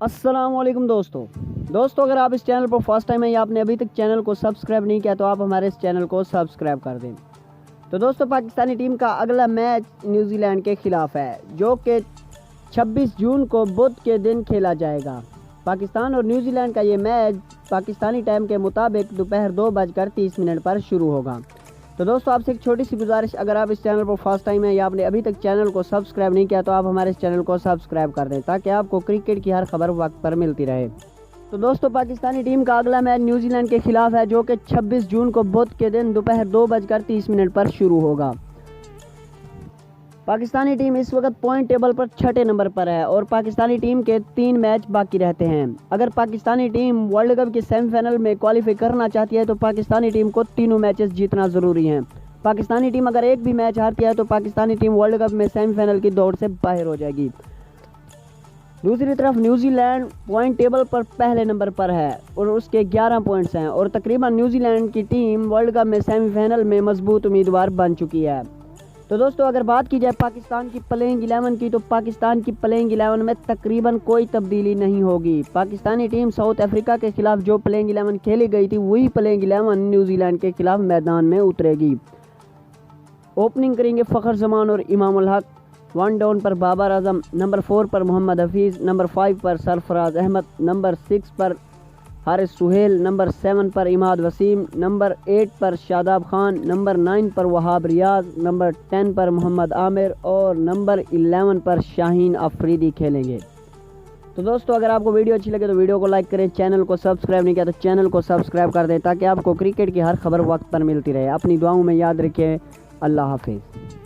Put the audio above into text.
अस्सलामुअलैकुम दोस्तों अगर आप इस चैनल पर फर्स्ट टाइम है या आपने अभी तक चैनल को सब्सक्राइब नहीं किया तो आप हमारे इस चैनल को सब्सक्राइब कर दें। तो दोस्तों पाकिस्तानी टीम का अगला मैच न्यूजीलैंड के खिलाफ है जो कि 26 जून को बुध के दिन खेला जाएगा। पाकिस्तान और न्यूजीलैंड का ये मैच पाकिस्तानी टाइम के मुताबिक दोपहर 2:30 पर शुरू होगा। तो दोस्तों आपसे एक छोटी सी गुजारिश, अगर आप इस चैनल पर फर्स्ट टाइम है या आपने अभी तक चैनल को सब्सक्राइब नहीं किया तो आप हमारे इस चैनल को सब्सक्राइब कर दें ताकि आपको क्रिकेट की हर खबर वक्त पर मिलती रहे। तो दोस्तों पाकिस्तानी टीम का अगला मैच न्यूजीलैंड के खिलाफ है जो कि 26 जून को बुध के दिन दोपहर 2:30 पर शुरू होगा। पाकिस्तानी टीम इस वक्त पॉइंट टेबल पर 6ठे नंबर पर है और पाकिस्तानी टीम के 3 मैच बाकी रहते हैं। अगर पाकिस्तानी टीम वर्ल्ड कप के सेमीफाइनल में क्वालिफाई करना चाहती है तो पाकिस्तानी टीम को तीनों मैचेस जीतना ज़रूरी हैं। पाकिस्तानी टीम अगर एक भी मैच हारती है तो पाकिस्तानी टीम वर्ल्ड कप में सेमीफाइनल की दौड़ से बाहर हो जाएगी। दूसरी तरफ न्यूजीलैंड पॉइंट टेबल पर पहले नंबर पर है और उसके 11 पॉइंट्स हैं और तकरीबन न्यूजीलैंड की टीम वर्ल्ड कप में सेमीफाइनल में मजबूत उम्मीदवार बन चुकी है। तो दोस्तों अगर बात की जाए पाकिस्तान की प्लेइंग 11 की तो पाकिस्तान की प्लेइंग 11 में तकरीबन कोई तब्दीली नहीं होगी। पाकिस्तानी टीम साउथ अफ्रीका के खिलाफ जो प्लेइंग 11 खेली गई थी वही प्लेइंग 11 न्यूजीलैंड के खिलाफ मैदान में उतरेगी। ओपनिंग करेंगे फ़खर जमान और इमाम उल हक, 1 डाउन पर बाबर आजम, नंबर 4 पर मोहम्मद हफीज़, नंबर 5 पर सरफराज अहमद, नंबर 6 पर हारिस सुहेल, नंबर 7 पर इमाद वसीम, नंबर 8 पर शादाब खान, नंबर 9 पर वहाब रियाज, नंबर 10 पर मोहम्मद आमिर और नंबर 11 पर शाहीन अफरीदी खेलेंगे। तो दोस्तों अगर आपको वीडियो अच्छी लगे तो वीडियो को लाइक करें, चैनल को सब्सक्राइब नहीं किया तो चैनल को सब्सक्राइब कर दें ताकि आपको क्रिकेट की हर खबर वक्त पर मिलती रहे। अपनी दुआओं में याद रखें। अल्लाह हाफिज़।